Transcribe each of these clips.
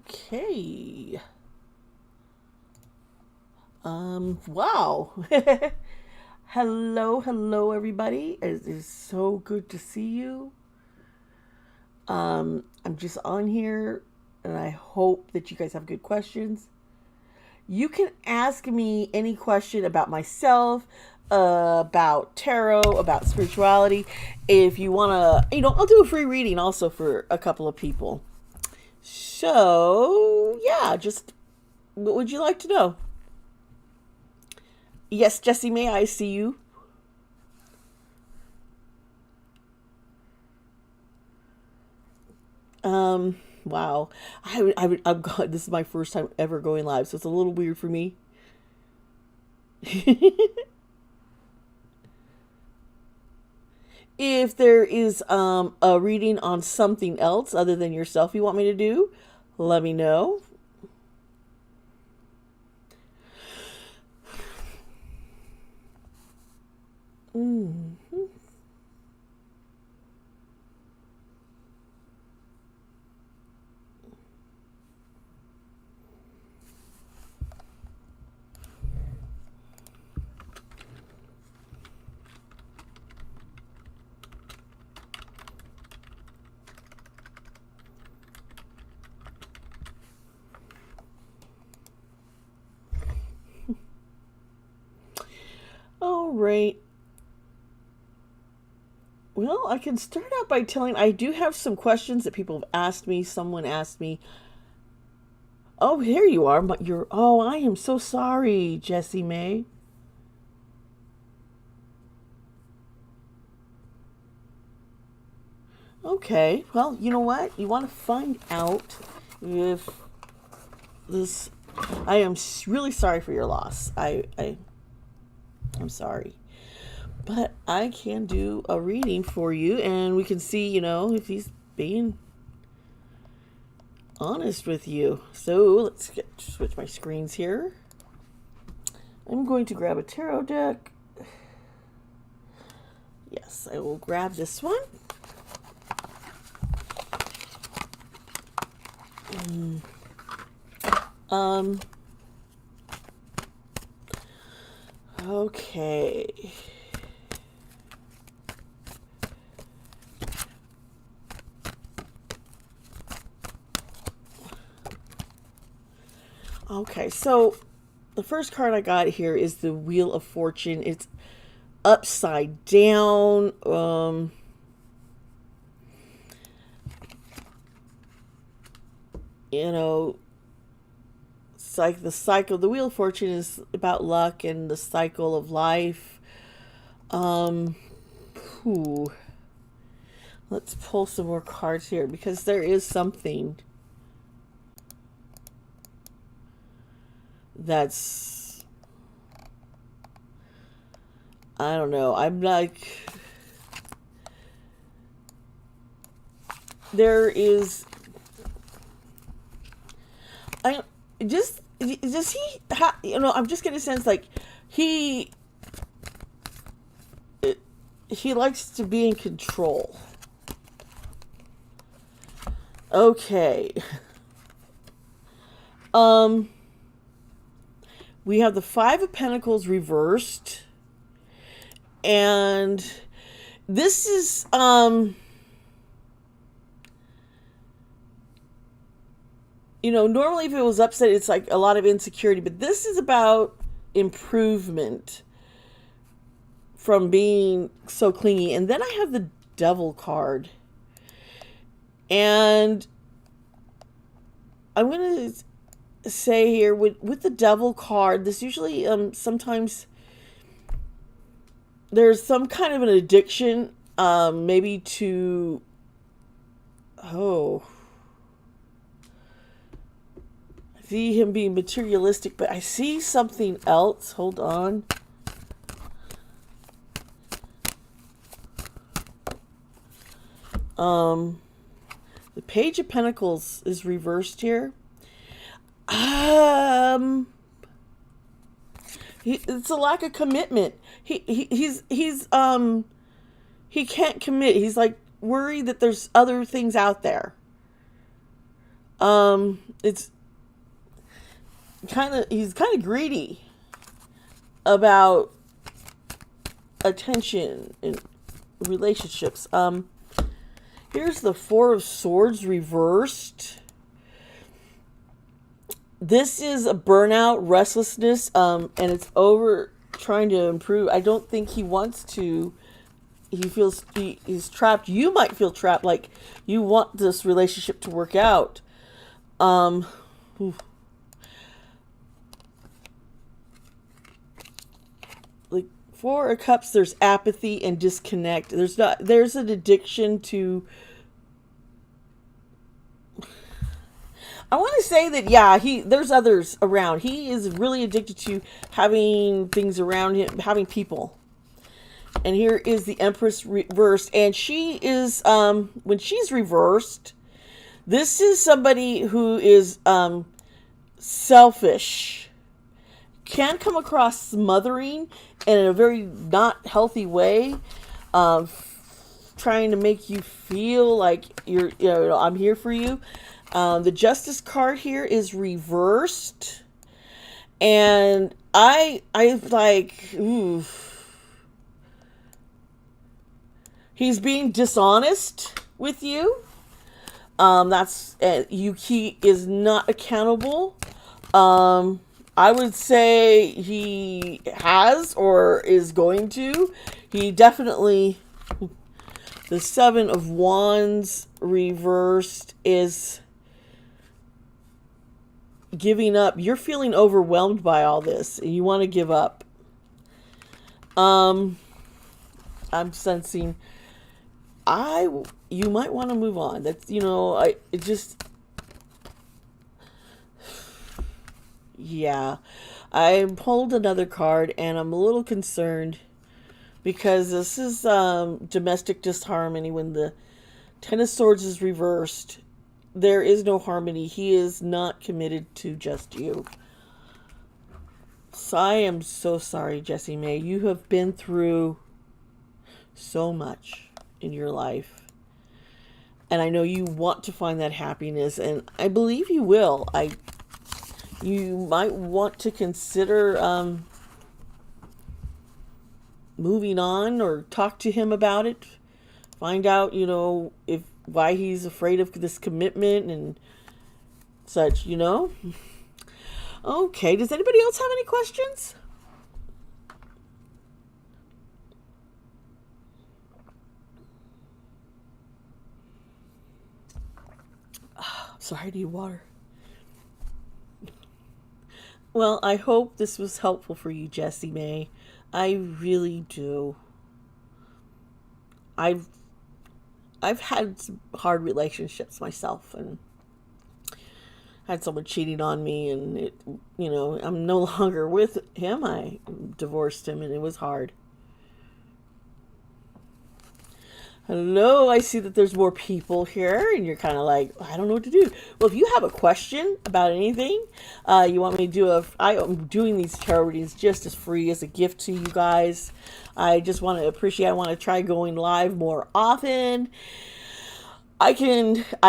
Okay. Wow. Hello, everybody. It is so good to see you. I'm just on here, and I hope that you guys have good questions. You can ask me any question about myself, about tarot, about spirituality. If you want to, I'll do a free reading also for a couple of people. So, yeah, just what would you like to know? Yes, Jesse, may I see you? Wow. I'm God. This is my first time ever going live, so it's a little weird for me. If there is a reading on something else other than yourself you want me to do, let me know. Mm-hmm. All right. Well, I can start out by telling I do have some questions that people have asked me. Someone asked me, "Oh, here you are. But you're oh, I am so sorry, Jessie May." Okay. Well, you know what? You want to find out if this I am really sorry for your loss. I'm sorry. But I can do a reading for you and we can see, if he's being honest with you. So let's switch my screens here. I'm going to grab a tarot deck. Yes, I will grab this one. Okay. Okay, so the first card I got here is the Wheel of Fortune. It's upside down. It's like the cycle. The Wheel of Fortune is about luck and the cycle of life. Ooh. Let's pull some more cards here because there is something that's, I don't know. I'm like, there is, does he, I'm just getting a sense like he likes to be in control. Okay. We have the Five of Pentacles reversed. And this is, normally if it was upset, it's like a lot of insecurity, but this is about improvement from being so clingy. And then I have the Devil card. And I'm going to say here with the Devil card, this usually sometimes there's some kind of an addiction, maybe to, I see him being materialistic, but I see something else. Hold on. The Page of Pentacles is reversed here. It's a lack of commitment. He can't commit. He's like worried that there's other things out there. It's he's kind of greedy about attention in relationships. Here's the Four of Swords reversed. This is a burnout, restlessness, and it's over trying to improve. I don't think he wants to. He feels he's trapped. You might feel trapped, like you want this relationship to work out. Like Four of Cups, there's apathy and disconnect. There's an addiction to. I want to say that, yeah, there's others around. He is really addicted to having things around him, having people. And here is the Empress reversed. And she is, when she's reversed, this is somebody who is selfish. Can come across smothering and in a very not healthy way. Trying to make you feel like I'm here for you. The Justice card here is reversed. And I like, ooh. He's being dishonest with you. Yuki is not accountable. I would say he has or is going to. He definitely, the Seven of Wands reversed is giving up. You're feeling overwhelmed by all this and you want to give up. I'm sensing you might want to move on. That's, yeah. I pulled another card and I'm a little concerned because this is domestic disharmony. When the Ten of Swords is reversed, there is no harmony. He is not committed to just you. So I am so sorry, Jessie May. You have been through so much in your life. And I know you want to find that happiness, and I believe you will. You might want to consider moving on or talk to him about it. Find out, why he's afraid of this commitment and such, Okay, does anybody else have any questions? Sorry, I need water. Well, I hope this was helpful for you, Jessie May. I really do. I've had some hard relationships myself, and had someone cheating on me, and I'm no longer with him. I divorced him, and it was hard. Hello, I see that there's more people here, and you're kind of like, I don't know what to do. Well, if you have a question about anything, you want me to do I am doing these tarot readings just as free as a gift to you guys. I just want to appreciate, I want to try going live more often. I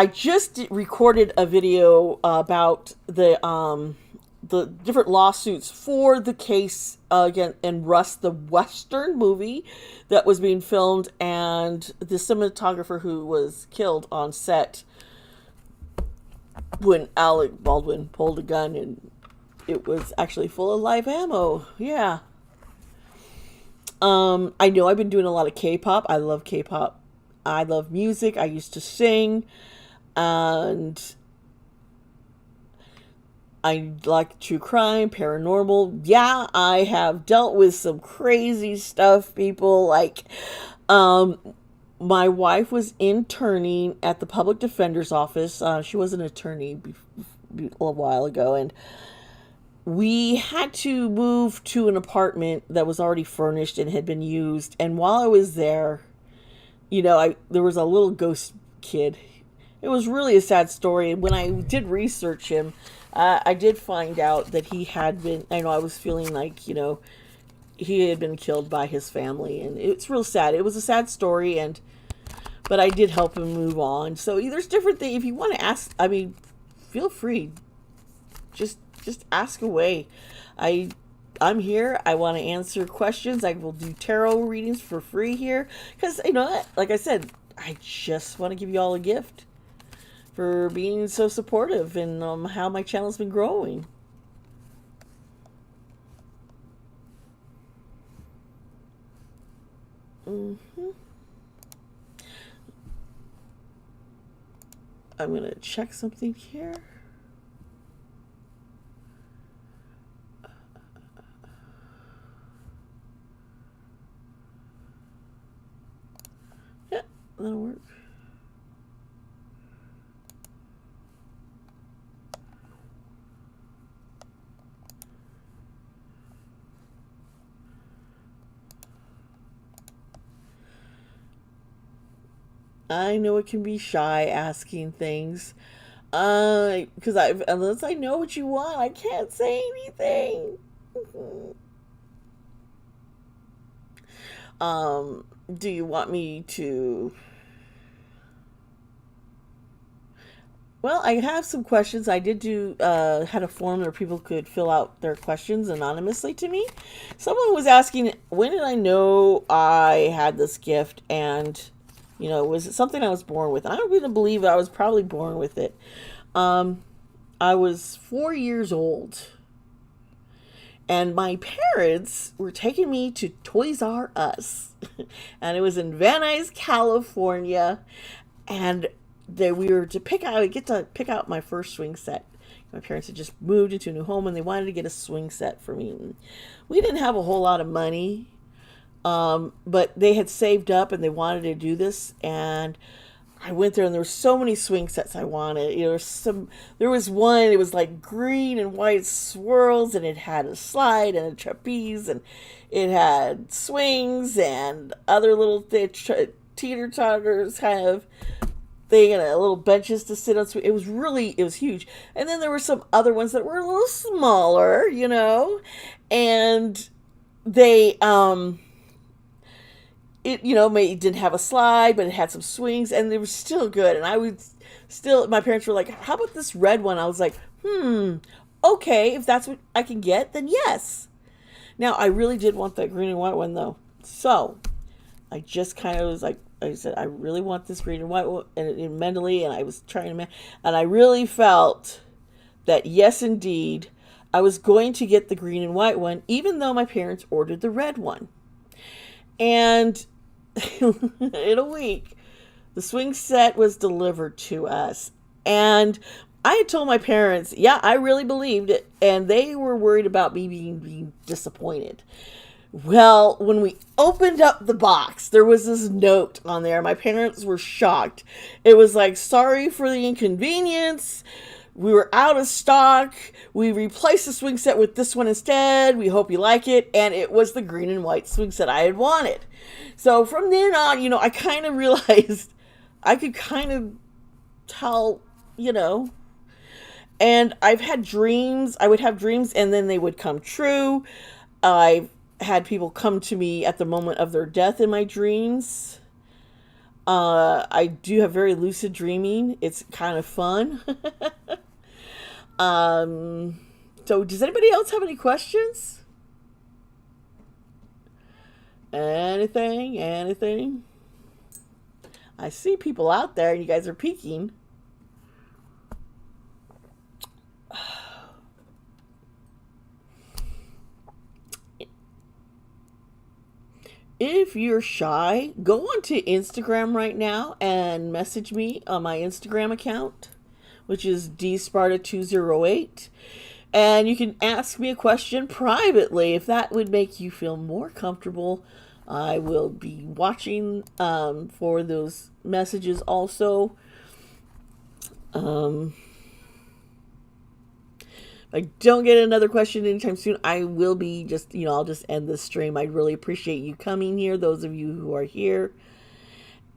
just recorded a video about the different lawsuits for the case again in Rust, the Western movie that was being filmed, and the cinematographer who was killed on set when Alec Baldwin pulled a gun and it was actually full of live ammo. Yeah. I know I've been doing a lot of K-pop. I love K-pop. I love music. I used to sing, and I like true crime, paranormal. Yeah, I have dealt with some crazy stuff, people. Like, my wife was interning at the public defender's office. She was an attorney a while ago, and we had to move to an apartment that was already furnished and had been used. And while I was there, there was a little ghost kid. It was really a sad story. And when I did research him, I did find out that he had been, I was feeling like, he had been killed by his family. And it's real sad. It was a sad story, but I did help him move on. So there's different things. If you want to ask, feel free. Just ask away. I'm here. I want to answer questions. I will do tarot readings for free here because you know what? Like I said, I just want to give you all a gift for being so supportive and how my channel's been growing. I'm gonna check something here. Yeah, that'll work. I know it can be shy asking things. Because unless I know what you want, I can't say anything. Do you want me to? Well, I have some questions. I did do had a form where people could fill out their questions anonymously to me. Someone was asking, when did I know I had this gift? And you know, was it something I was born with? I don't really believe I was probably born with it. I was 4 years old, and my parents were taking me to Toys R Us, and it was in Van Nuys, California, and we were to get to pick out my first swing set. My parents had just moved into a new home, and they wanted to get a swing set for me. We didn't have a whole lot of money. But they had saved up and they wanted to do this, and I went there and there were so many swing sets I wanted. You know, there was one, it was like green and white swirls, and it had a slide and a trapeze, and it had swings and other little teeter-totters kind of thing, and little benches to sit on. It was huge. And then there were some other ones that were a little smaller, you know, and they, it, you know, it didn't have a slide, but it had some swings, and they were still good. And my parents were like, how about this red one? I was like, okay, if that's what I can get, then yes. Now, I really did want that green and white one, though. So, I just kind of was like, I said, I really want this green and white one, and mentally, and I was trying to, and I really felt that, yes, indeed, I was going to get the green and white one, even though my parents ordered the red one. And in a week, the swing set was delivered to us. And I had told my parents, yeah, I really believed it. And they were worried about me being disappointed. Well, when we opened up the box, there was this note on there. My parents were shocked. It was like, sorry for the inconvenience. We were out of stock. We replaced the swing set with this one instead. We hope you like it. And it was the green and white swing set I had wanted. So from then on, you know, I kind of realized I could kind of tell, you know. And I've had dreams. I would have dreams and then they would come true. I've had people come to me at the moment of their death in my dreams. I do have very lucid dreaming. It's kind of fun. So does anybody else have any questions? Anything? I see people out there and you guys are peeking. If you're shy, go onto Instagram right now and message me on my Instagram account, which is Dee Sparta 208. And you can ask me a question privately if that would make you feel more comfortable. I will be watching for those messages also. If I don't get another question anytime soon, I will be I'll just end this stream. I really appreciate you coming here, those of you who are here.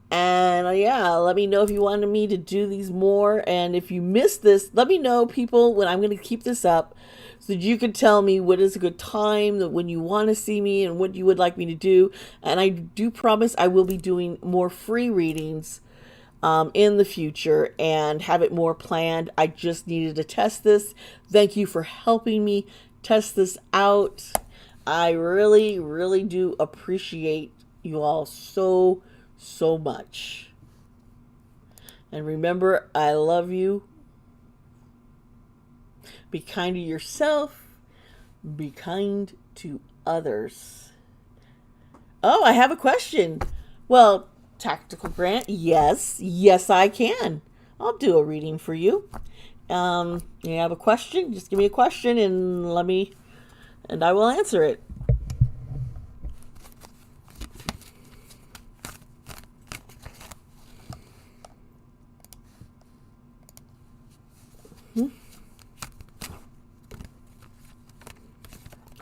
And yeah, let me know if you wanted me to do these more. And if you missed this, let me know, people, when I'm going to keep this up so that you can tell me what is a good time, when you want to see me and what you would like me to do. And I do promise I will be doing more free readings in the future and have it more planned. I just needed to test this. Thank you for helping me test this out. I really, really do appreciate you all so, so much. And remember, I love you. Be kind to yourself. Be kind to others. Oh, I have a question. Well, Tactical Grant, yes, I can. I'll do a reading for you. You have a question? Just give me a question and I will answer it.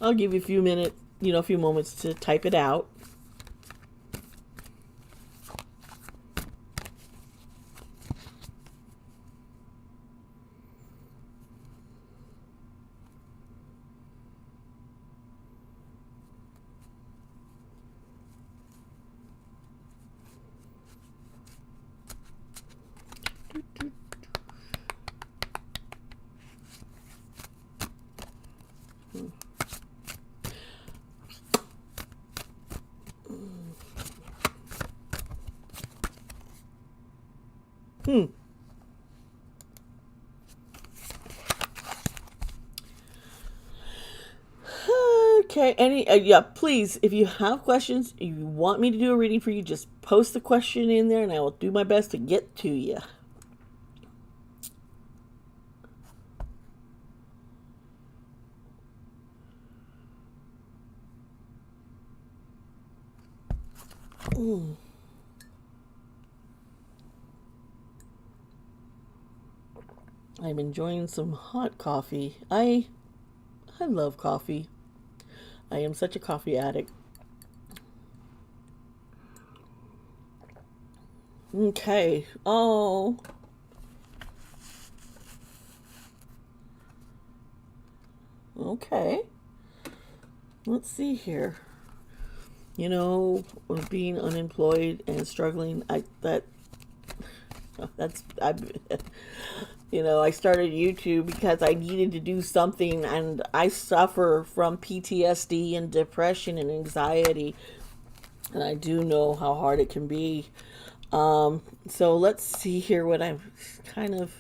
I'll give you a few minutes, a few moments to type it out. Okay, yeah, please, if you have questions, if you want me to do a reading for you, just post the question in there and I will do my best to get to you. I'm enjoying some hot coffee. I love coffee. I am such a coffee addict. Okay. Oh. Okay. Let's see here. Being unemployed and struggling, I started YouTube because I needed to do something, and I suffer from PTSD and depression and anxiety, and I do know how hard it can be. So let's see here what I'm kind of,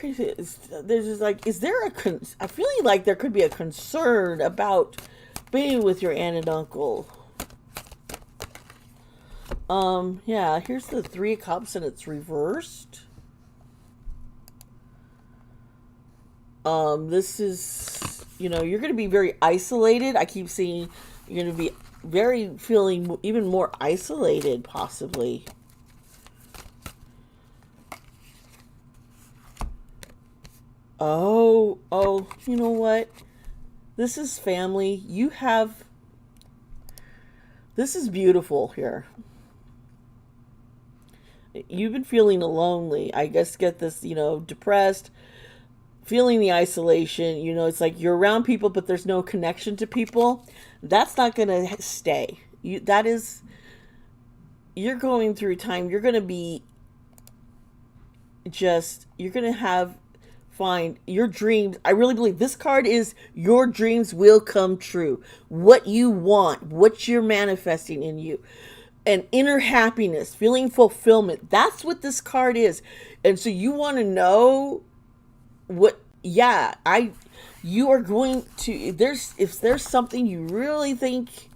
there's just like, I feel like there could be a concern about being with your aunt and uncle. Yeah, here's the 3 of Cups and it's reversed. This is, you're going to be very isolated. I keep seeing you're going to be feeling even more isolated, possibly. Oh, you know what? This is family. This is beautiful here. You've been feeling lonely. I guess get this, depressed, feeling the isolation. It's like you're around people, but there's no connection to people. That's not going to stay. You're going through time. You're going to be you're going to find your dreams. I really believe this card is your dreams will come true. What you want, what you're manifesting in you. And inner happiness, feeling fulfillment. That's what this card is. And so you want to know you are going to, if there's something you really think,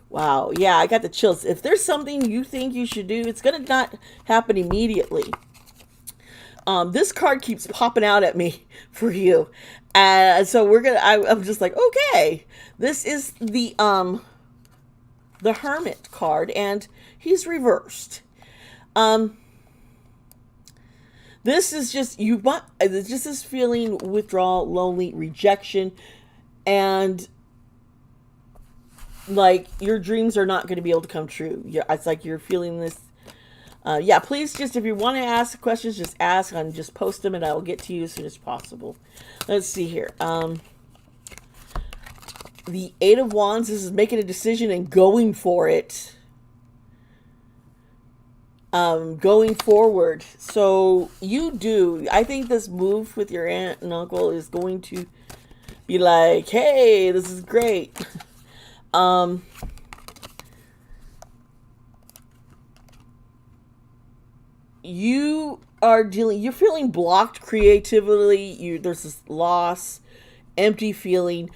wow, yeah, I got the chills. If there's something you think you should do, it's going to not happen immediately. This card keeps popping out at me for you. So I'm just like, okay, this is the Hermit card, and he's reversed. This is just, it's just this feeling, withdrawal, lonely, rejection, and like your dreams are not going to be able to come true. It's like you're feeling this. Please, just if you want to ask questions, just ask and just post them and I will get to you as soon as possible. Let's see here. the Eight of Wands, this is making a decision and going for it. Going forward. So I think this move with your aunt and uncle is going to be like, hey, this is great. You're feeling blocked creatively. There's this loss, empty feeling.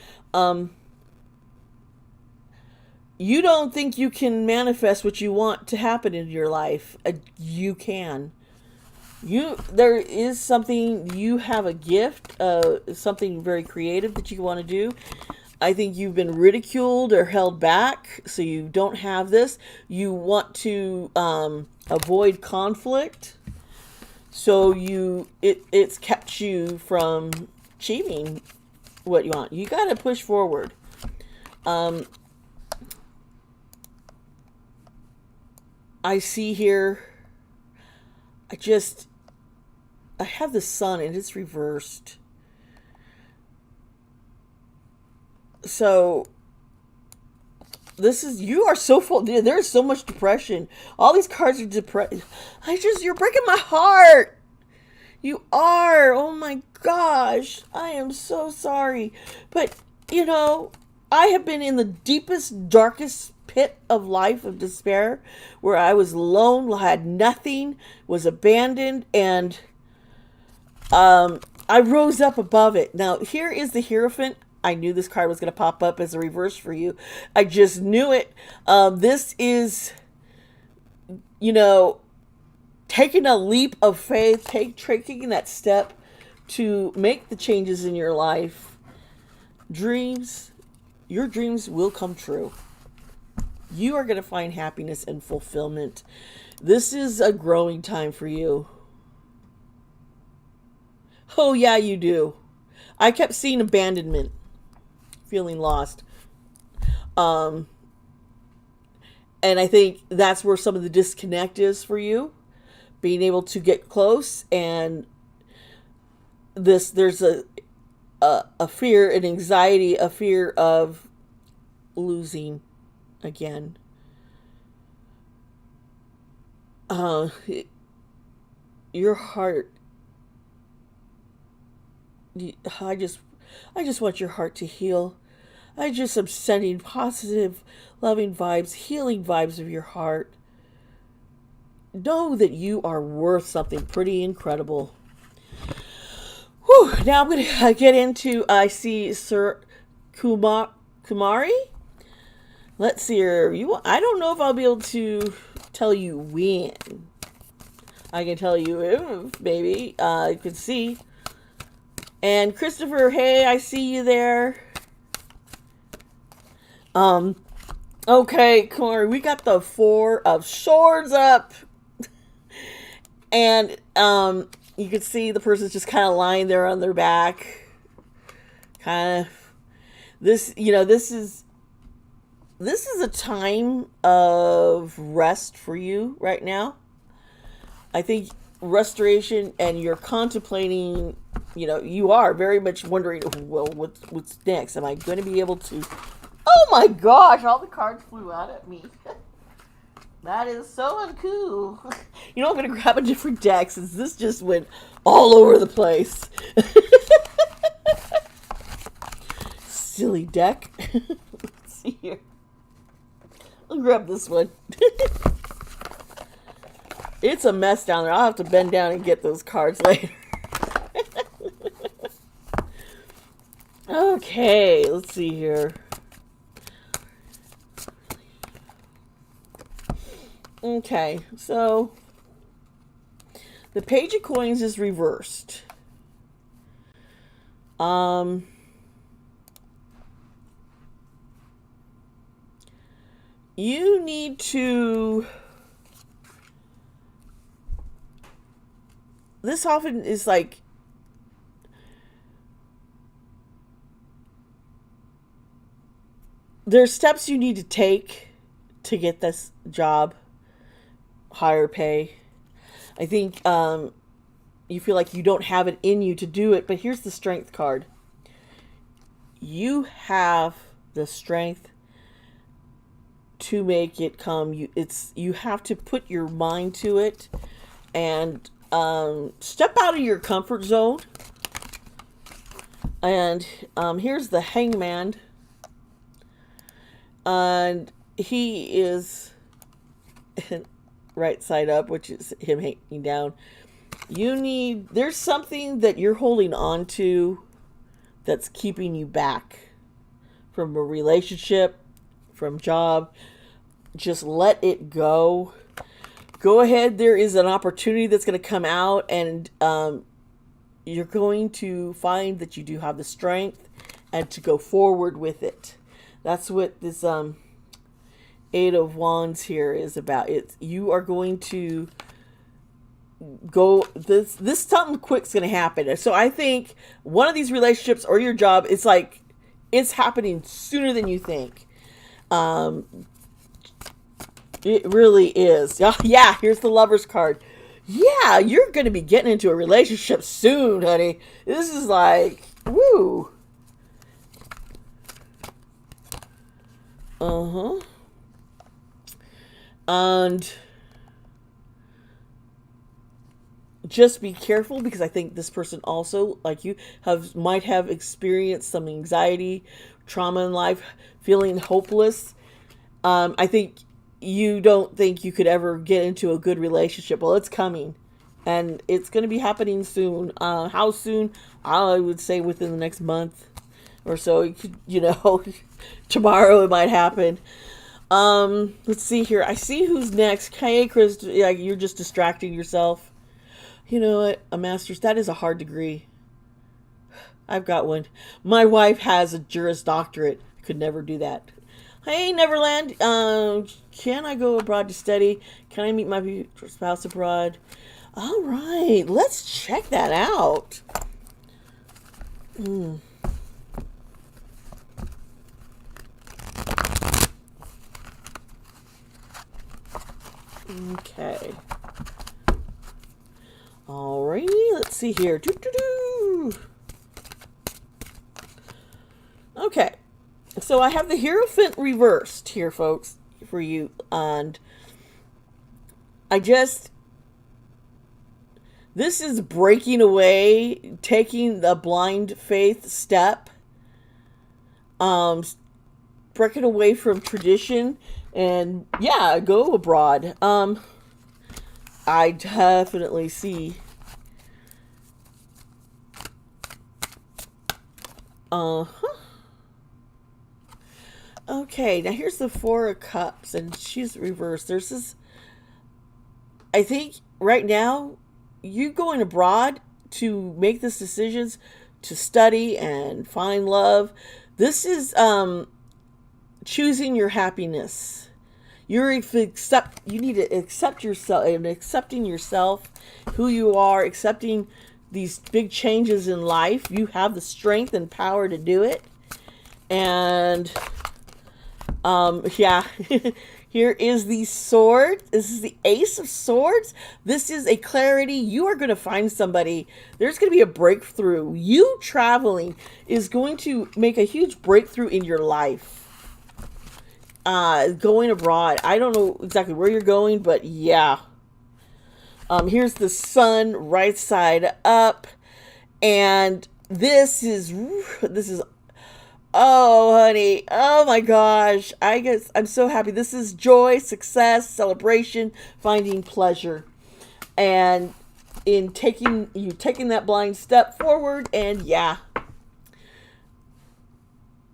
You don't think you can manifest what you want to happen in your life. You can. There is something, you have a gift, something very creative that you want to do. I think you've been ridiculed or held back, so you don't have this. You want to avoid conflict, so it's kept you from achieving what you want. You got to push forward. I see here, I have the sun and it's reversed. So you are so full. There's so much depression. All these cards are depressed. You're breaking my heart. You are. Oh my gosh. I am so sorry. But, I have been in the deepest, darkest pit of life of despair where I was alone, had nothing, was abandoned, and I rose up above it. Now, here is the Hierophant. I knew this card was going to pop up as a reverse for you. I just knew it. This is, taking a leap of faith, taking that step to make the changes in your life. Your dreams will come true. You are going to find happiness and fulfillment. This is a growing time for you. Oh, yeah, you do. I kept seeing abandonment, feeling lost. And I think that's where some of the disconnect is for you. Being able to get close, and there's a fear, an anxiety, a fear of losing again. Your heart, I just want your heart to heal. I just am sending positive, loving vibes, healing vibes of your heart. Know that you are worth something pretty incredible. Whew, now I'm going to get into, I see Sir Kumari. Let's see here. I don't know if I'll be able to tell you when. I can tell you if, maybe. You can see. And Christopher, hey, I see you there. Okay, Corey, we got the Four of Swords up. And you can see the person's just kind of lying there on their back. Kind of. This is a time of rest for you right now. I think restoration, and you're contemplating, you are very much wondering, well, what's next? Am I going to be able to... Oh my gosh, all the cards flew out at me. That is so uncool. I'm going to grab a different deck since this just went all over the place. Silly deck. Let's see here. I'll grab this one. It's a mess down there. I'll have to bend down and get those cards later. Okay, let's see here. Okay, so the Page of Coins is reversed. You need to... This often is like... There's steps you need to take to get this job. Higher pay. I think you feel like you don't have it in you to do it, but here's the Strength card. You have the strength to make it come. You have to put your mind to it and step out of your comfort zone. And here's the Hangman, and he is right side up, which is him hanging down. There's something that you're holding on to that's keeping you back from a relationship, from job. Just let it go. Go ahead. There is an opportunity that's going to come out, and you're going to find that you do have the strength and to go forward with it. That's what this Eight of Wands here is about. You are going to go, this something quick's going to happen. So I think one of these relationships or your job, it's happening sooner than you think. It really is. Yeah, here's the Lover's card. Yeah, you're going to be getting into a relationship soon, honey. This is like, woo. And just be careful, because I think this person also, like you, might have experienced some anxiety, trauma in life, feeling hopeless. I think you don't think you could ever get into a good relationship. Well, it's coming, and it's going to be happening soon. How soon? I would say within the next month or so. Tomorrow it might happen. Let's see here. I see who's next. Hey, Chris, you're just distracting yourself. You know what? A master's, that is a hard degree. I've got one. My wife has a Juris Doctorate. I could never do that. Hey, Neverland. Can I go abroad to study? Can I meet my spouse abroad? All right. Let's check that out. Okay. Alrighty, let's see here. Okay. So I have the Hierophant reversed here, folks, for you. And this is breaking away, taking the blind faith step, breaking away from tradition, and yeah, go abroad. I definitely see. Okay, now here's the Four of Cups, and she's reversed. There's this, I think right now, you going abroad to make these decisions to study and find love. This is choosing your happiness. You need to accept yourself, and accepting yourself, who you are, accepting these big changes in life. You have the strength and power to do it. And yeah, here is the sword. This is the Ace of Swords. This is a clarity. You are going to find somebody. There's going to be a breakthrough. You traveling is going to make a huge breakthrough in your life. Going abroad. I don't know exactly where you're going, but yeah. Here's the Sun right side up. And this is, oh, honey. Oh my gosh. I guess I'm so happy. This is joy, success, celebration, finding pleasure. And in taking that blind step forward, and yeah.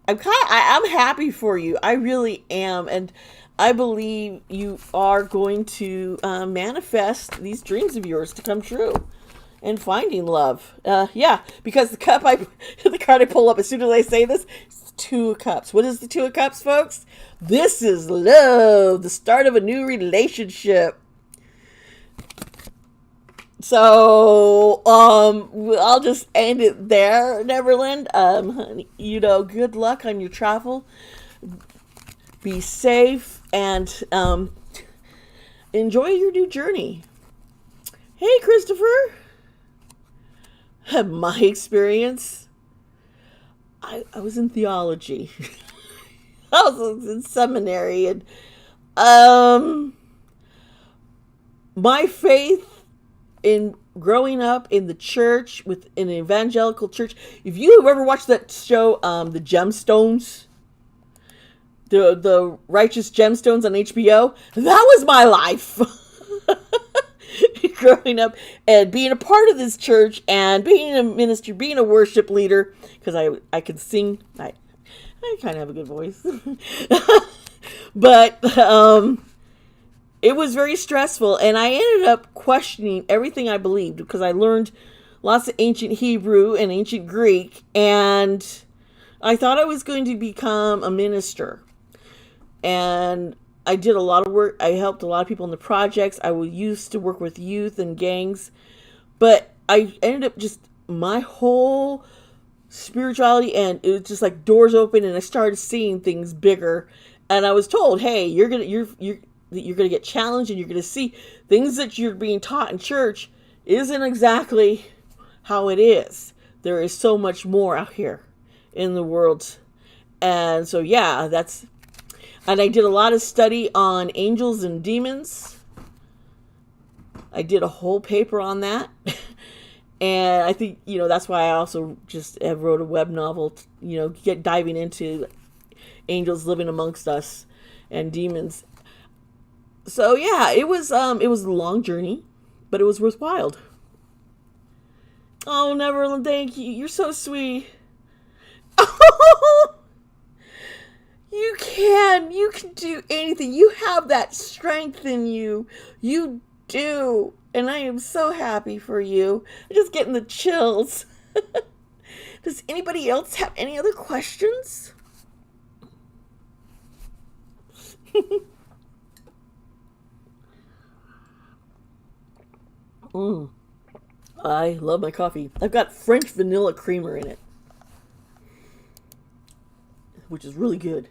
I'm happy for you. I really am. And I believe you are going to manifest these dreams of yours to come true. And finding love. Yeah, because the card I pull up as soon as I say this, it's the Two of Cups. What is the Two of Cups, folks? This is love, the start of a new relationship. So, I'll just end it there, Neverland. Honey, good luck on your travel. Be safe and enjoy your new journey. Hey, Christopher. My experience, I was in theology. I was in seminary, and um, my faith in growing up in the church with an evangelical church. If you have ever watched that show, The Gemstones, the Righteous Gemstones on HBO, that was my life. Growing up and being a part of this church and being a minister, being a worship leader, because I can sing. I kind of have a good voice. But it was very stressful, and I ended up questioning everything I believed because I learned lots of ancient Hebrew and ancient Greek, and I thought I was going to become a minister. And I did a lot of work. I helped a lot of people in the projects. I used to work with youth and gangs, but I ended up just my whole spirituality, and it was just like doors open, and I started seeing things bigger. And I was told, "Hey, you're gonna get challenged, and you're gonna see things that you're being taught in church isn't exactly how it is. There is so much more out here in the world." And so, yeah, and I did a lot of study on angels and demons. I did a whole paper on that. And I think, that's why I also just have wrote a web novel, diving into angels living amongst us and demons. So yeah, it was a long journey, but it was worthwhile. Oh, Neverland, thank you. You're so sweet. You can do anything. You have that strength in you. You do. And I am so happy for you. I'm just getting the chills. Does anybody else have any other questions? I love my coffee. I've got French vanilla creamer in it, which is really good.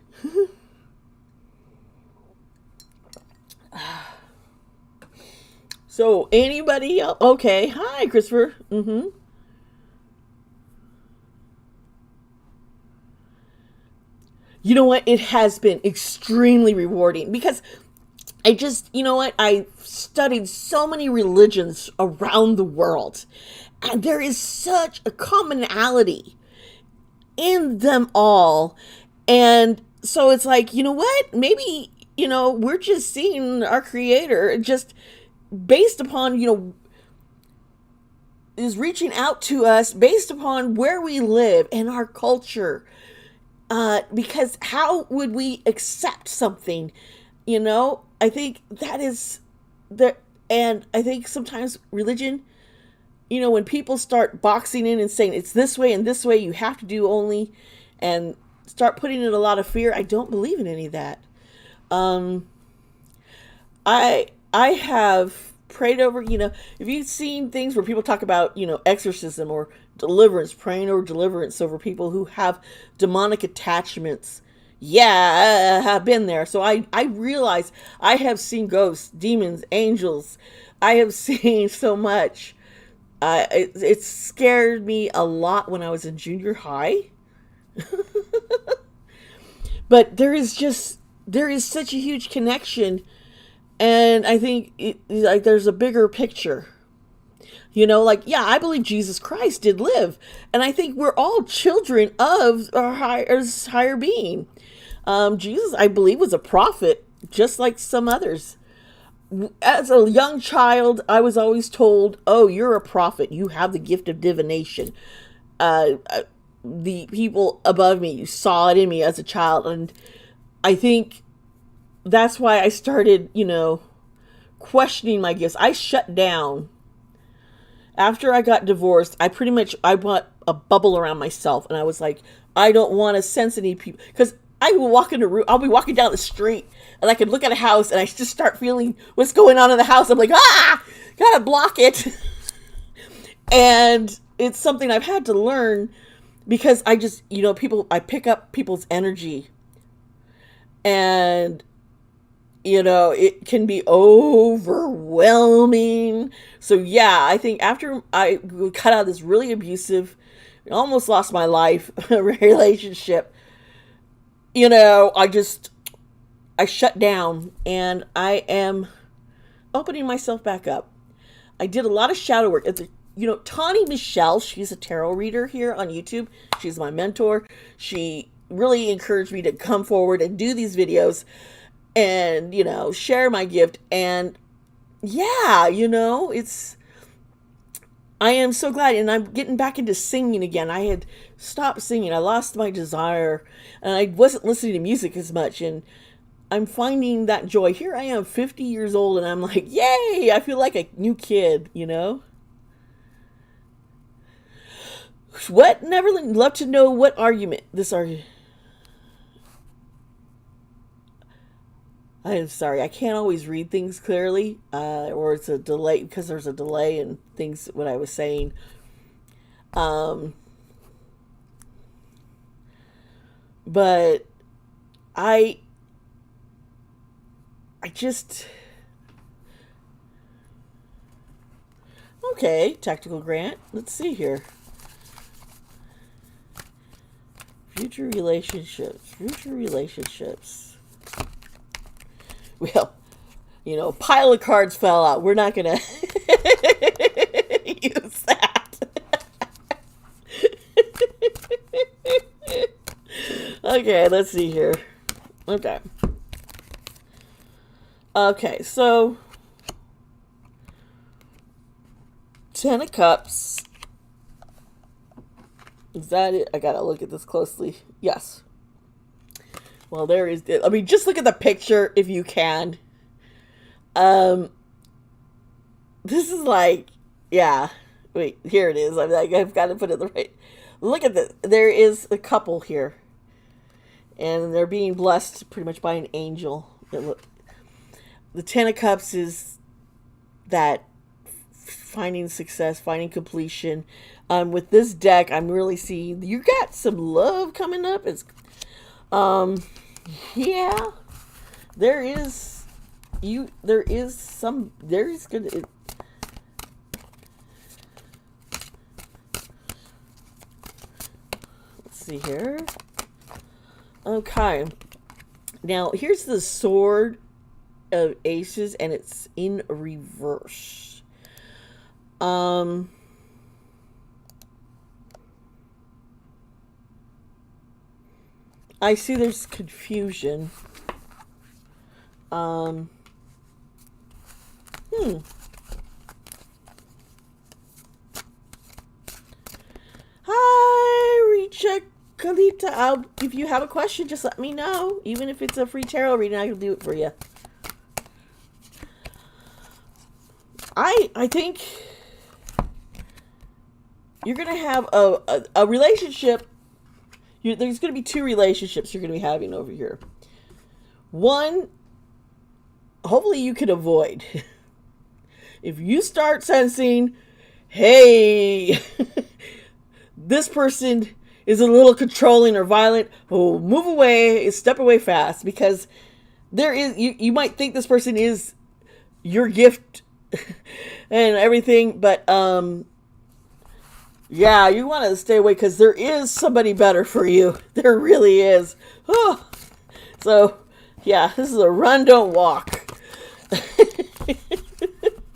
So, anybody else? Okay. Hi, Christopher. You know what? It has been extremely rewarding because I studied so many religions around the world, and there is such a commonality in them all. And so it's like, you know what? Maybe, we're just seeing our Creator just based upon, is reaching out to us based upon where we live and our culture. Because how would we accept something, I think that is and I think sometimes religion, when people start boxing in and saying it's this way and this way, you have to do only, and start putting in a lot of fear, I don't believe in any of that. I have prayed over, if you've seen things where people talk about, exorcism or deliverance, praying over deliverance over people who have demonic attachments. Yeah, I have been there. So I realize I have seen ghosts, demons, angels. I have seen so much. It scared me a lot when I was in junior high. But there is such a huge connection. And I think there's a bigger picture. I believe Jesus Christ did live. And I think we're all children of our higher being. Jesus, I believe, was a prophet, just like some others. As a young child, I was always told, "Oh, you're a prophet. You have the gift of divination." The people above me, you saw it in me as a child. And I think that's why I started, questioning my gifts. I shut down. After I got divorced, I bought a bubble around myself. And I was like, I don't want to sense any people. Because I'll be walking down the street, and I could look at a house, and I just start feeling what's going on in the house. I'm like, gotta block it. And it's something I've had to learn, because I just, I pick up people's energy. And, it can be overwhelming. So yeah, I think after I cut out this really abusive, almost lost my life relationship, I shut down, and I am opening myself back up. I did a lot of shadow work. Tawny Michelle, she's a tarot reader here on YouTube. She's my mentor. She really encouraged me to come forward and do these videos and, share my gift. And yeah, I am so glad. And I'm getting back into singing again. I had stopped singing. I lost my desire, and I wasn't listening to music as much. And I'm finding that joy. Here I am, 50 years old, and I'm like, yay! I feel like a new kid, What? Neverland, love to know what argument. I'm sorry, I can't always read things clearly, or it's a delay, because there's a delay in things, what I was saying. But I just... Okay, tactical grant. Let's see here. Future relationships. Well, a pile of cards fell out. We're not going to use that. Okay, let's see here. Okay, so 10 of Cups. Is that it? I gotta look at this closely. Yes. Well, there is. Just look at the picture if you can. This is like, yeah. Wait, here it is. I've got to put it the right. Look at this. There is a couple here, and they're being blessed pretty much by an angel. The 10 of Cups is that finding success, finding completion. With this deck, I'm really seeing you got some love coming up. It's, yeah, there is good. Let's see here. Okay, now here's the Sword of Aces, and it's in reverse. I see there's confusion. Hi, Richa Kalita. If you have a question, just let me know. Even if it's a free tarot reading, I can do it for you. I think you're going to have a relationship. There's going to be 2 relationships you're going to be having over here. One, hopefully you can avoid. If you start sensing, hey, this person is a little controlling or violent, move away, step away fast, because there is, you might think this person is your gift and everything, but yeah, you want to stay away, because there is somebody better for you. There really is. Oh. So, yeah, this is a run, don't walk.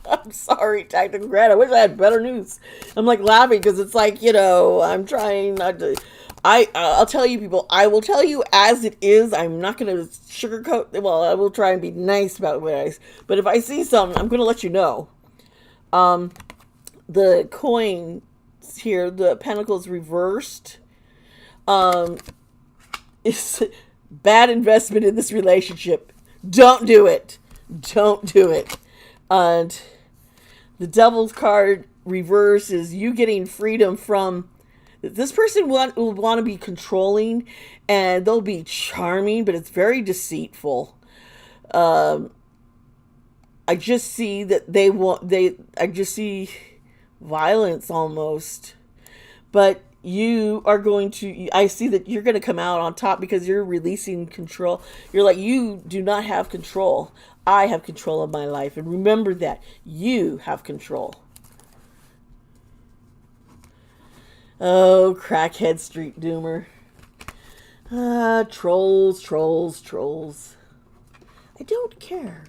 I'm sorry, Tactical Grant. I wish I had better news. I'm like laughing because it's like, I'm trying not to. I'll tell you, people, I will tell you as it is. I'm not going to sugarcoat. Well, I will try and be nice about what but if I see something, I'm going to let you know. The coin here, the Pentacles reversed, is bad investment in this relationship. Don't do it. And the Devil's card reverse is you getting freedom from this person. Will want to be controlling, and they'll be charming, but it's very deceitful. I just see that I just see violence almost, but you are going to, I see that you're going to come out on top because you're releasing control. You're like, you do not have control. I have control of my life. And remember that you have control. Oh, crackhead street doomer. Trolls, trolls, trolls. I don't care.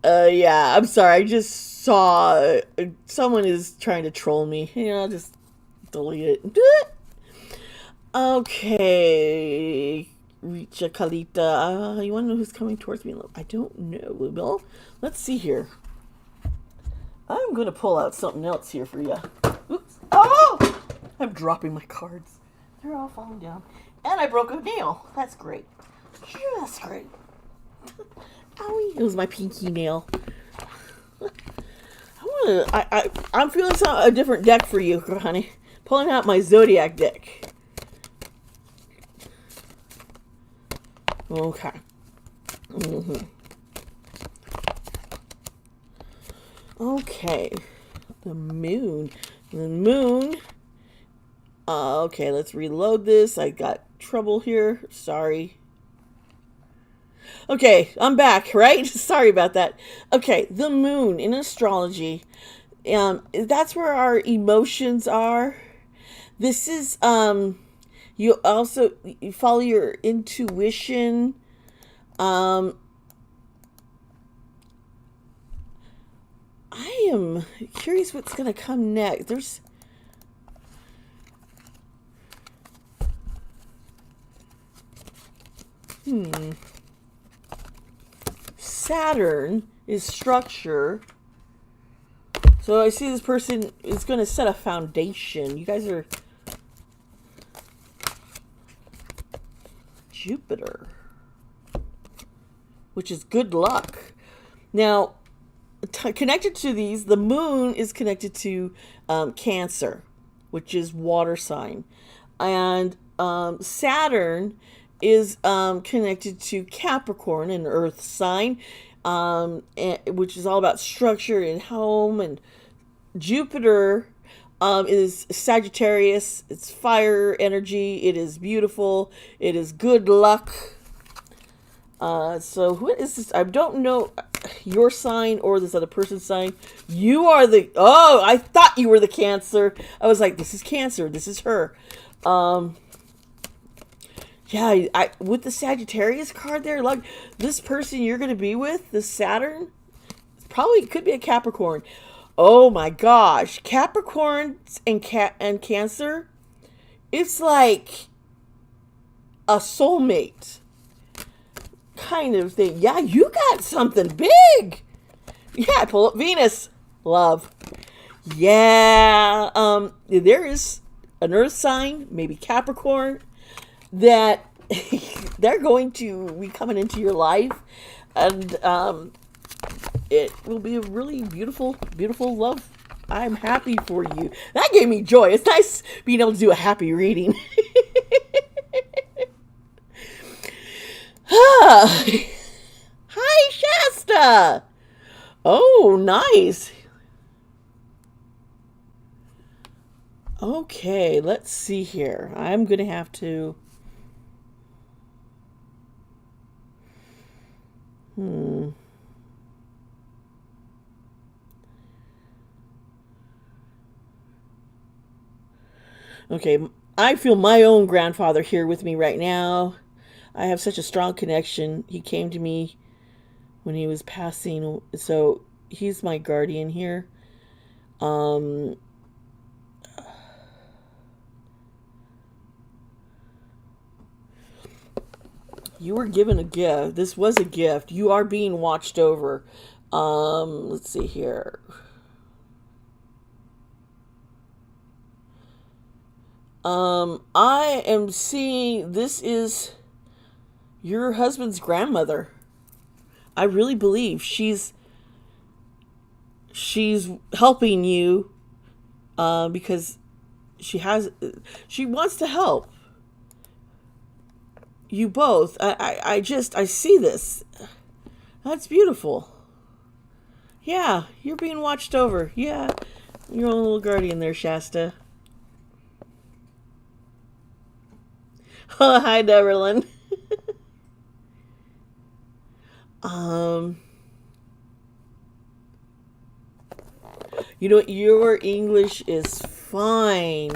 Yeah, I'm sorry. I just saw someone is trying to troll me. I'll just delete it. Okay. Richa Kalita. You want to know who's coming towards me? I don't know. Well, let's see here. I'm going to pull out something else here for you. Oops. Oh! I'm dropping my cards. They're all falling down. And I broke a nail. That's great. That's great. Owie. It was my pinky nail. I'm feeling a different deck for you, honey. Pulling out my Zodiac deck. Okay. Okay. The moon. The moon. Okay, let's reload this. I got trouble here. Sorry. Okay, I'm back, right? Sorry about that. Okay, the moon in astrology. That's where our emotions are. This is you follow your intuition. I am curious what's going to come next. There's Saturn is structure. So I see this person is going to set a foundation. You guys are Jupiter, which is good luck. Now, connected to these, the moon is connected to Cancer, which is water sign. And Saturn is connected to Capricorn, an earth sign, which is all about structure and home. And Jupiter is Sagittarius. It's fire energy. It is beautiful. It is good luck. So what is this? I don't know your sign or this other person's sign. You are I thought you were the Cancer. I was like, this is Cancer. This is her. Yeah, with the Sagittarius card there, like this person you're going to be with, this Saturn, probably could be a Capricorn. Oh my gosh, Capricorn and Cancer, it's like a soulmate kind of thing. Yeah, you got something big. Yeah, pull up Venus, love. Yeah, there is an earth sign, maybe Capricorn, that they're going to be coming into your life, and it will be a really beautiful, beautiful love. I'm happy for you. That gave me joy. It's nice being able to do a happy reading. Hi, Shasta. Oh, nice. Okay, let's see here. I'm going to have to... Okay, I feel my own grandfather here with me right now. I have such a strong connection. He came to me when he was passing, so he's my guardian here. You were given a gift. This was a gift. You are being watched over. Let's see here. I am seeing this is your husband's grandmother. I really believe she's helping you because she wants to help you both. I see this. That's beautiful. Yeah, you're being watched over. Yeah, your own little guardian there, Shasta. Oh, hi, Neverland. You know, your English is fine.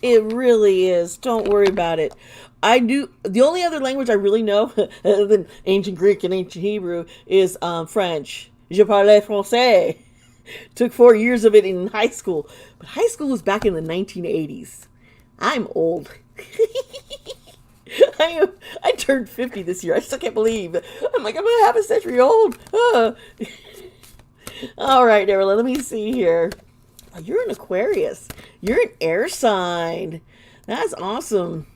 It really is. Don't worry about it. I do. The only other language I really know, other than ancient Greek and ancient Hebrew, is French. Je parle français. Took 4 years of it in high school. But high school was back in the 1980s. I'm old. I turned 50 this year. I still can't believe. I'm like, I'm a half a century old. All right, Evelyn, let me see here. Oh, you're an Aquarius. You're an air sign. That's awesome.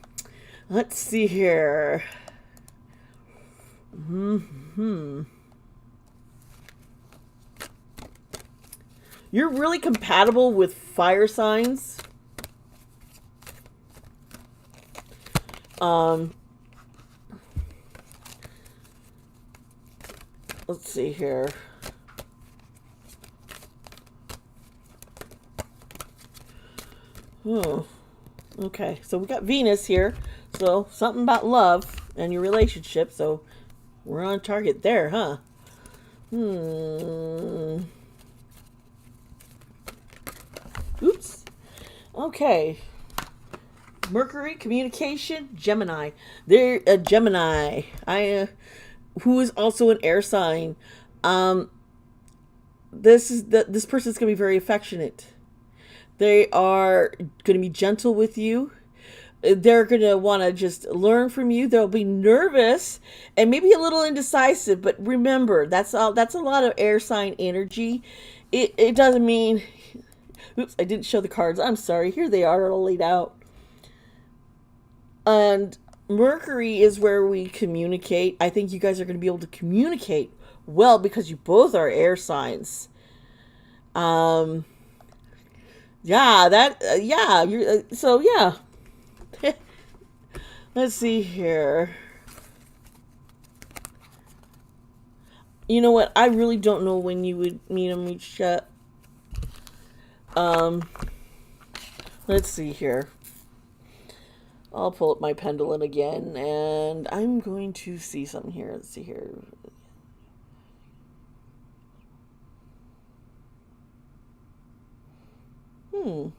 Let's see here. You're really compatible with fire signs. Let's see here. Oh, okay. So we got Venus here. So something about love and your relationship. So we're on target there, huh? Oops. Okay. Mercury, communication, Gemini. They're a Gemini. Who is also an air sign. This person's gonna be very affectionate. They are gonna be gentle with you. They're gonna want to just learn from you. They'll be nervous and maybe a little indecisive, but remember that's a lot of air sign energy. It doesn't mean. Oops, I didn't show the cards. I'm sorry. Here they are all laid out. And Mercury is where we communicate. I think you guys are going to be able to communicate well because you both are air signs. Yeah, so yeah. Let's see here. You know what? I really don't know when you would meet them each other. Let's see here. I'll pull up my pendulum again, and I'm going to see something here. Let's see here. You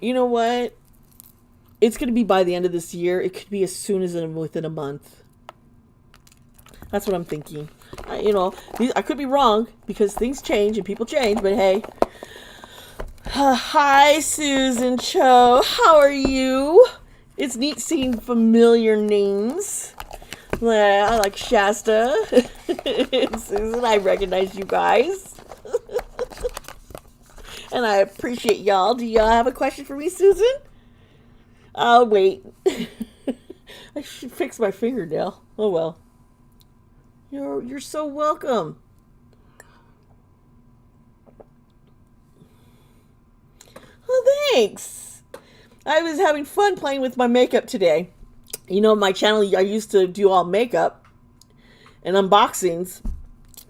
know what? It's going to be by the end of this year. It could be as soon as within a month. That's what I'm thinking. I could be wrong because things change and people change, but hey. Hi, Susan Cho. How are you? It's neat seeing familiar names. I like Shasta. Susan, I recognize you guys. And I appreciate y'all. Do y'all have a question for me, Susan? I'll wait. I should fix my fingernail. Oh well. You're so welcome. Well, thanks. I was having fun playing with my makeup today. My channel, I used to do all makeup and unboxings,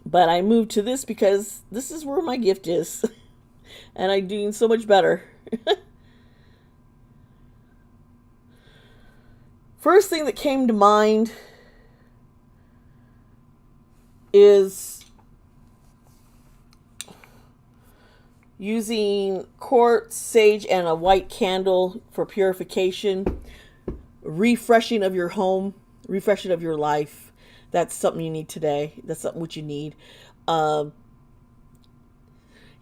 but I moved to this because this is where my gift is. And I'm doing so much better. First thing that came to mind is using quartz, sage, and a white candle for purification, refreshing of your home, refreshing of your life. That's something you need today. That's something what you need.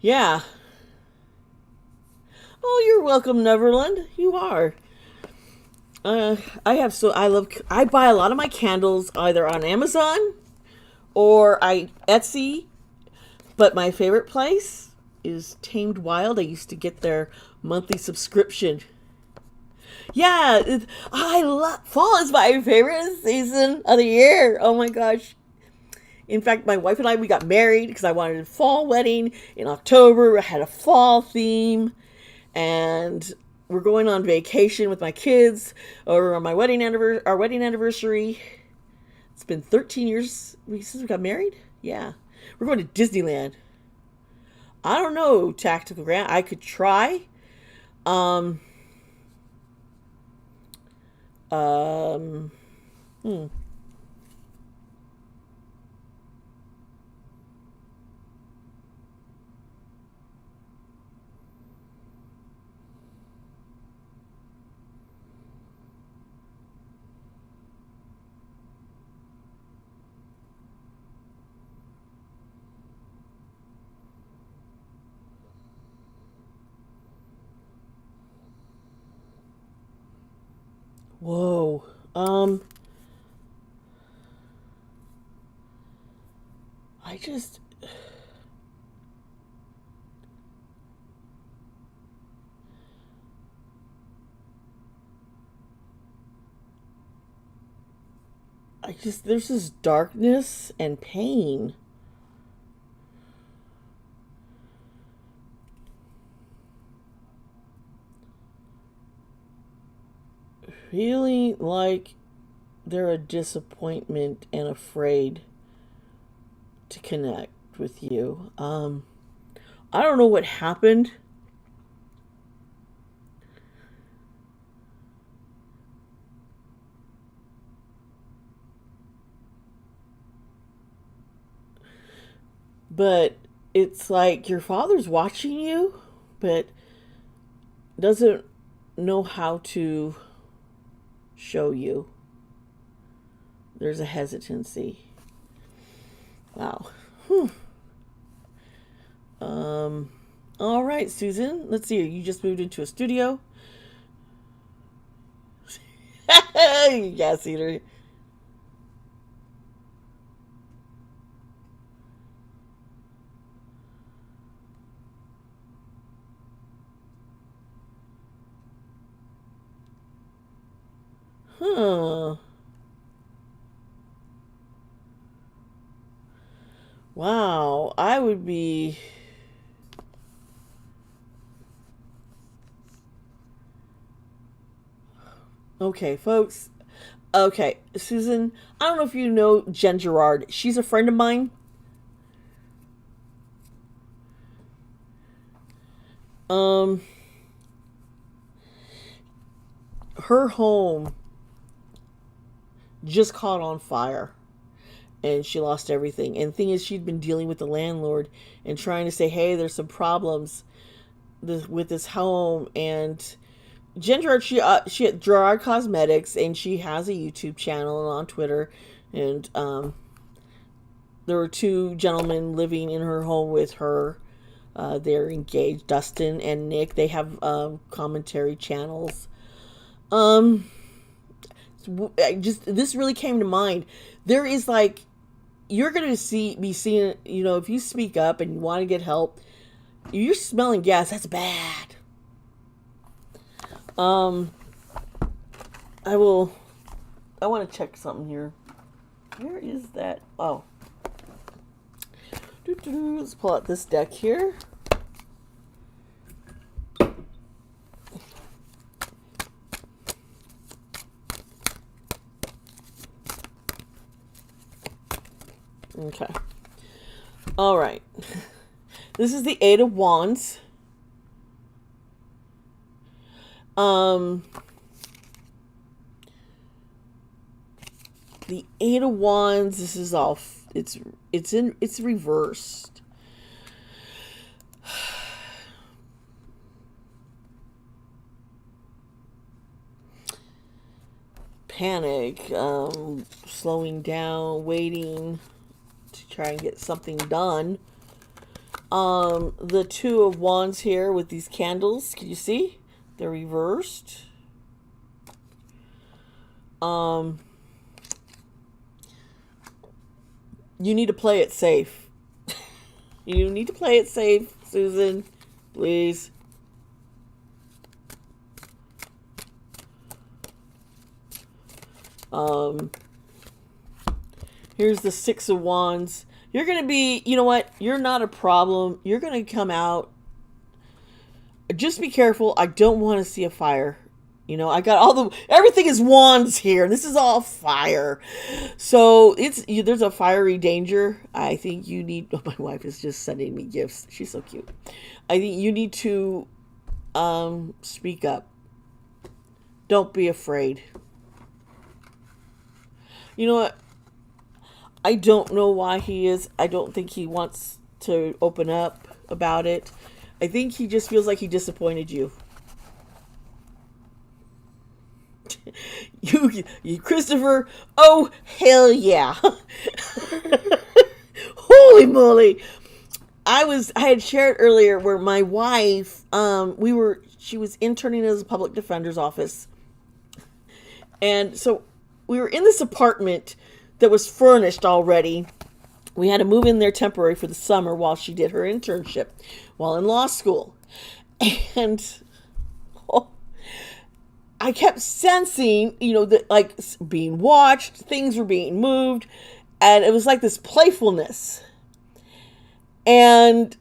Yeah. Oh, you're welcome, Neverland. You are. I buy a lot of my candles either on Amazon or Etsy, but my favorite place is Tamed Wild. I used to get their monthly subscription. Yeah, fall is my favorite season of the year. Oh my gosh. In fact, my wife and we got married because I wanted a fall wedding in October. I had a fall theme, and we're going on vacation with my kids over on our wedding anniversary. It's been 13 years since we got married. Yeah, we're going to Disneyland. I don't know, Tactical Grant. I could try. Whoa. I just... there's this darkness and pain. Feeling like they're a disappointment and afraid to connect with you. I don't know what happened. But it's like your father's watching you, but doesn't know how to show you. There's a hesitancy. Wow. Whew. All right, Susan. Let's see. You just moved into a studio. Yes, Eater. Huh. Wow. I would be... Okay, folks. Okay, Susan, I don't know if you know Jen Gerard. She's a friend of mine. Um, her home just caught on fire and she lost everything. And the thing is, she'd been dealing with the landlord and trying to say, hey, there's some problems with this home. And Jen Gerard, she had Gerard Cosmetics, and she has a YouTube channel and on Twitter. And there were two gentlemen living in her home with her. They're engaged, Dustin and Nick. They have commentary channels. This really came to mind. There is like, you're gonna be seeing, if you speak up and you want to get help, you're smelling gas. That's bad. I want to check something here. Where is that? Oh. Let's pull out this deck here. Okay. All right. This is the Eight of Wands. The Eight of Wands, this is all, it's reversed. Panic, slowing down, waiting to try and get something done. The Two of Wands here with these candles, can you see? They're reversed. You need to play it safe. You need to play it safe, Susan. Please. Here's the Six of Wands. You're going to be, you know what? You're not a problem. You're going to come out. Just be careful. I don't want to see a fire. I got everything is wands here. This is all fire. So there's a fiery danger. I think you need, my wife is just sending me gifts. She's so cute. I think you need to speak up. Don't be afraid. You know what? I don't know why he is. I don't think he wants to open up about it. I think he just feels like he disappointed you. You, Christopher. Oh, hell yeah. Holy moly. I had shared earlier where my wife, she was interning as a public defender's office. And so we were in this apartment that was furnished already. We had to move in there temporary for the summer while she did her internship while in law school. And I kept sensing, that like being watched, things were being moved, and it was like this playfulness. And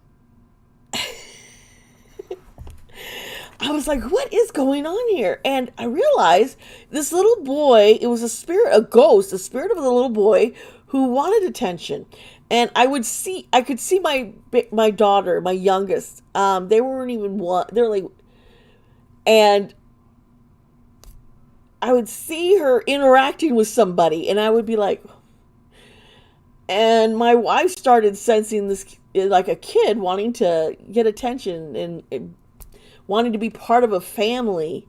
I was like, what is going on here? And I realized this little boy, it was a spirit, a ghost, the spirit of a little boy who wanted attention. And I could see my daughter, my youngest. They weren't even one. They're like, and I would see her interacting with somebody, and I would be like, and my wife started sensing this, like a kid wanting to get attention and wanting to be part of a family.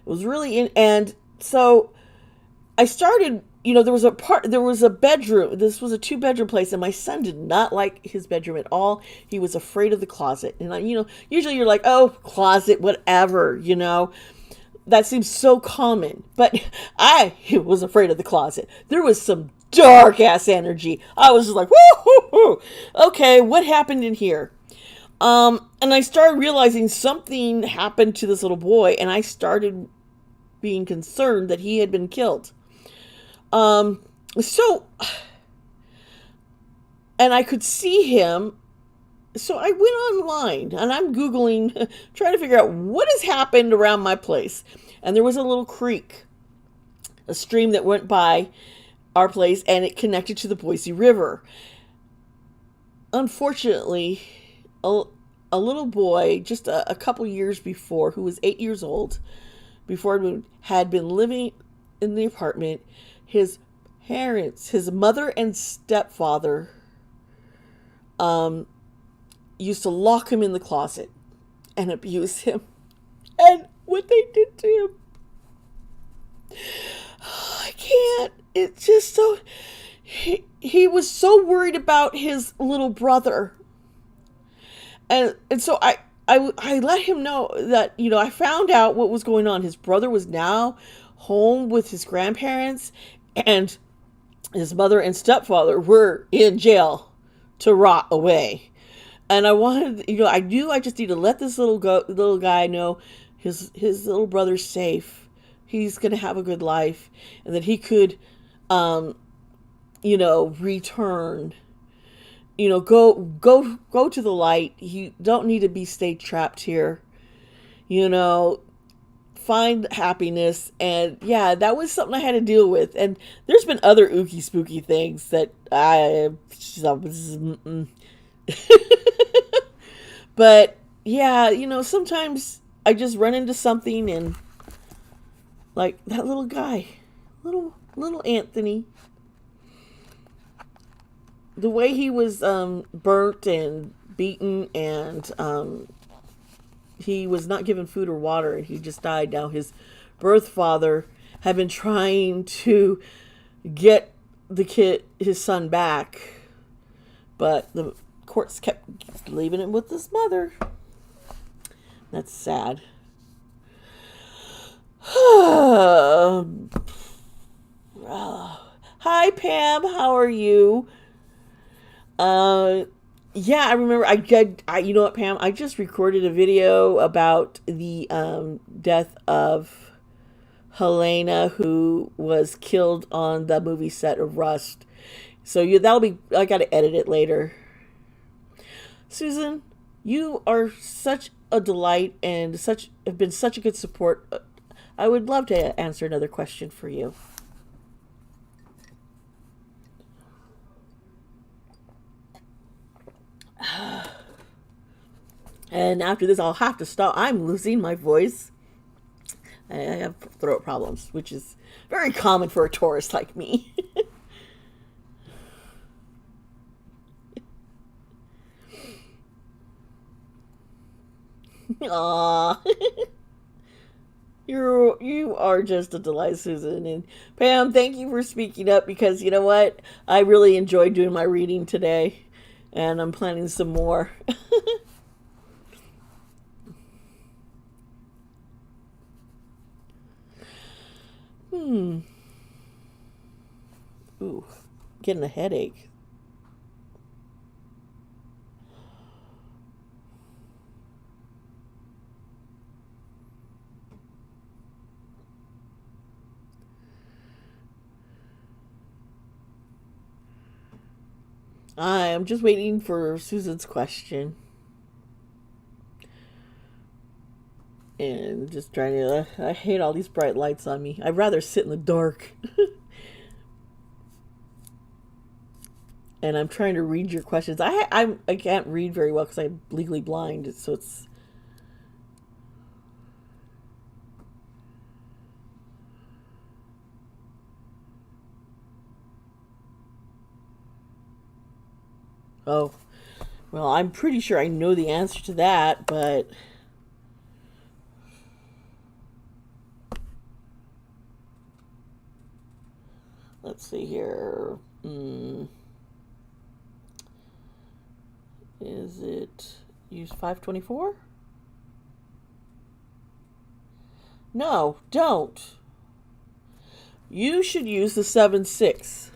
It was really and so I started, there was a bedroom. This was a 2-bedroom place, and my son did not like his bedroom at all. He was afraid of the closet. And usually you're like, oh, closet, whatever, that seems so common. But I was afraid of the closet. There was some dark ass energy. I was just like, whoo, okay, what happened in here? And I started realizing something happened to this little boy, and I started being concerned that he had been killed. So, and I could see him. So I went online and I'm Googling, trying to figure out what has happened around my place. And there was a little creek, a stream that went by our place, and it connected to the Boise River. Unfortunately, a little boy, just a couple years before, who was 8 years old, before had been living in the apartment. His parents, his mother and stepfather, used to lock him in the closet and abuse him. And what they did to him, I can't. It's just so, he was so worried about his little brother. And so I let him know that, I found out what was going on. His brother was now home with his grandparents, and his mother and stepfather were in jail to rot away. And I wanted, I knew I just need to let this little guy know his little brother's safe. He's going to have a good life, and that he could, return. Go to the light. You don't need to stay trapped here. Find happiness. And yeah, that was something I had to deal with. And there's been other ooky spooky things that but yeah, sometimes I just run into something, and like that little guy, little Anthony, the way he was burnt and beaten, and he was not given food or water, and he just died. Now his birth father had been trying to get his son back, but the courts kept leaving him with his mother. That's sad. Hi Pam, how are you? Yeah, I remember I you know what, Pam, I just recorded a video about the death of Helena, who was killed on the movie set of Rust. So I got to edit it later. Susan, you are such a delight and have been such a good support. I would love to answer another question for you. And after this, I'll have to stop. I'm losing my voice. I have throat problems, which is very common for a Taurus like me. Aww. You are just a delight, Susan. And Pam, thank you for speaking up, because you know what? I really enjoyed doing my reading today, and I'm planning some more. getting a headache. I'm just waiting for Susan's question. And just trying to... I hate all these bright lights on me. I'd rather sit in the dark. And I'm trying to read your questions. I can't read very well because I'm legally blind. So it's... Oh, well, I'm pretty sure I know the answer to that, but... Let's see here. Is it use 524? No, don't. You should use the 7-6.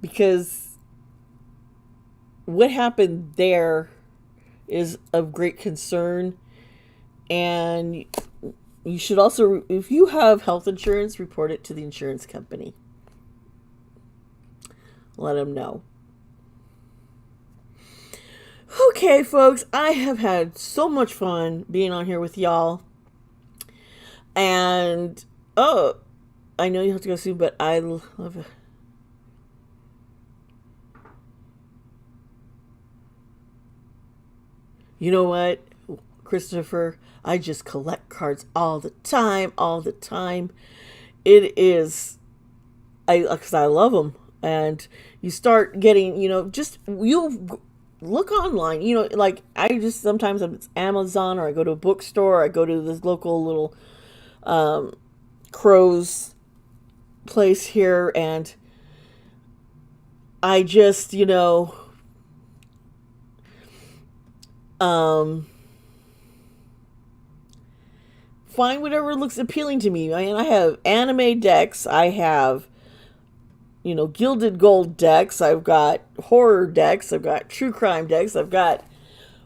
Because what happened there is of great concern, and you should also, if you have health insurance, report it to the insurance company. Let them know. Okay, folks, I have had so much fun being on here with y'all. And, oh, I know you have to go soon, but I love it. You know what, Christopher? I just collect cards all the time, It is, because I love them. And you start getting, just, you look online, like I just, sometimes it's Amazon, or I go to a bookstore, or I go to this local little Crow's place here, and I just, find whatever looks appealing to me. I mean, I have anime decks, I have, gilded gold decks, I've got horror decks, I've got true crime decks, I've got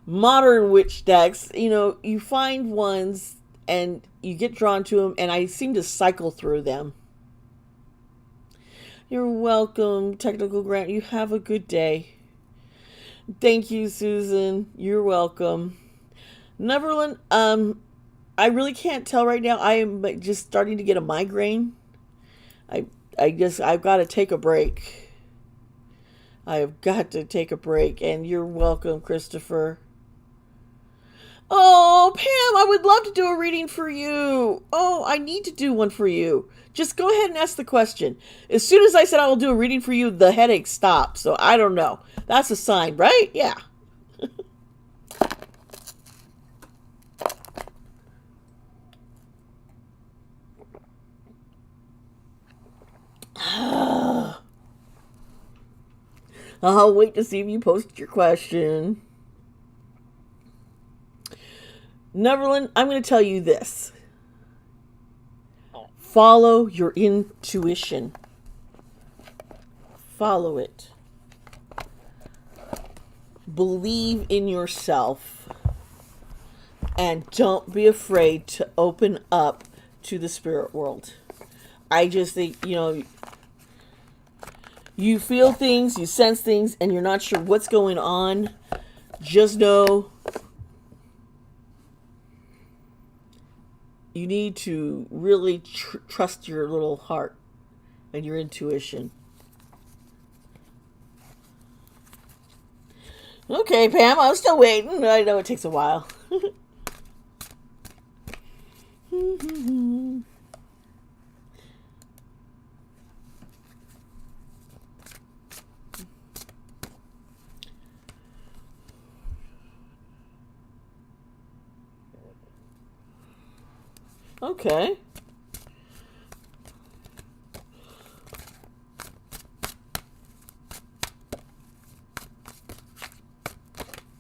modern witch decks. You find ones and you get drawn to them, and I seem to cycle through them. You're welcome, Technical Grant. You have a good day. Thank you, Susan. You're welcome. Neverland, I really can't tell right now. I am just starting to get a migraine. I've got to take a break. I've got to take a break. And you're welcome, Christopher. Oh, Pam, I would love to do a reading for you. Oh, I need to do one for you. Just go ahead and ask the question. As soon as I said I will do a reading for you, the headache stopped. So I don't know. That's a sign, right? Yeah. I'll wait to see if you post your question. Neverland, I'm going to tell you this. Follow your intuition. Follow it. Believe in yourself. And don't be afraid to open up to the spirit world. I just think, you feel things, you sense things, and you're not sure what's going on. Just know you need to really trust your little heart and your intuition. Okay, Pam, I'm still waiting. I know it takes a while. Okay.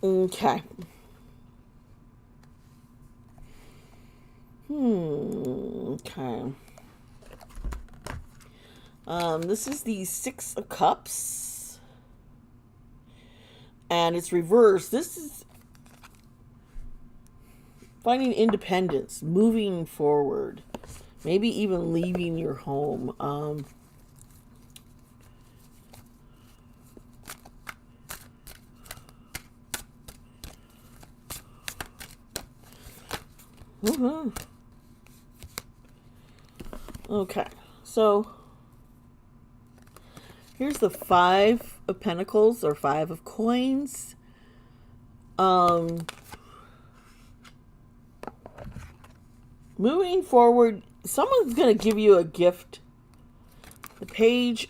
Okay. Okay. This is the Six of Cups. And it's reversed. This is finding independence, moving forward, maybe even leaving your home. Woohoo. Okay, so here's the Five of Pentacles or Five of Coins. Moving forward, someone's going to give you a gift. The Page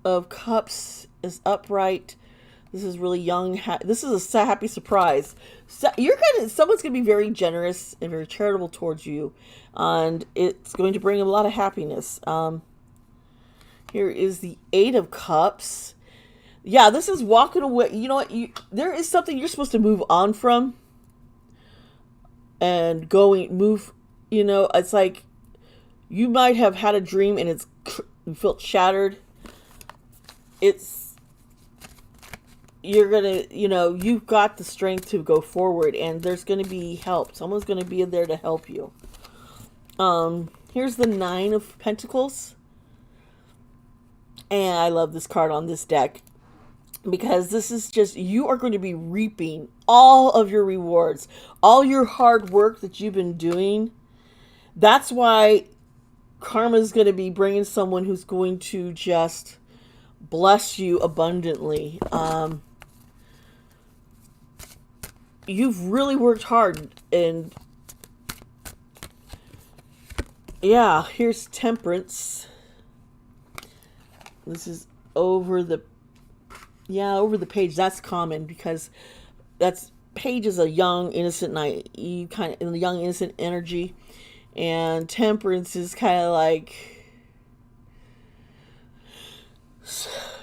of Cups is upright. This is really young. This is a happy surprise. So someone's going to be very generous and very charitable towards you, and it's going to bring a lot of happiness. Here is the Eight of Cups. Yeah, this is walking away. You know what? There is something you're supposed to move on from, and move. You know, it's like you might have had a dream and you felt shattered. You're gonna, you've got the strength to go forward, and there's gonna be help. Someone's gonna be there to help you. Here's the Nine of Pentacles. And I love this card on this deck, because this is just, you are going to be reaping all of your rewards, all your hard work that you've been doing. That's why karma is going to be bringing someone who's going to just bless you abundantly. You've really worked hard, and yeah, here's Temperance. This is over the page. That's common, because Page is a young, innocent naive kind of young, innocent energy, and Temperance is kind of like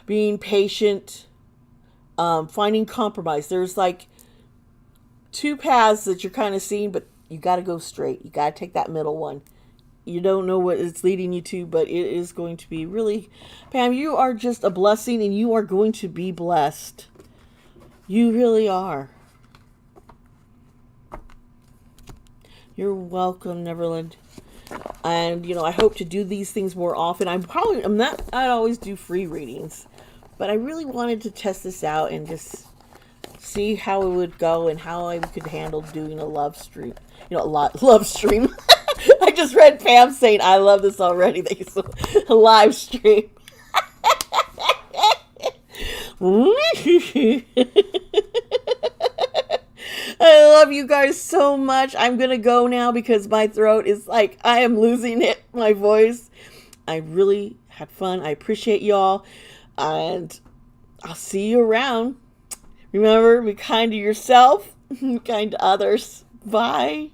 being patient, finding compromise. There's like two paths that you're kind of seeing, but you got to go straight. You got to take that middle one. You don't know what it's leading you to, but it is going to be really, Pam, you are just a blessing, and you are going to be blessed. You really are. You're welcome, Neverland. And, I hope to do these things more often. I always do free readings, but I really wanted to test this out and just see how it would go and how I could handle doing a love stream. Love stream. I just read Pam saying, I love this already. Thank you so much. A live stream. I love you guys so much. I'm going to go now because my throat is like, I am losing it, my voice. I really had fun. I appreciate y'all. And I'll see you around. Remember, be kind to yourself, be kind to others. Bye.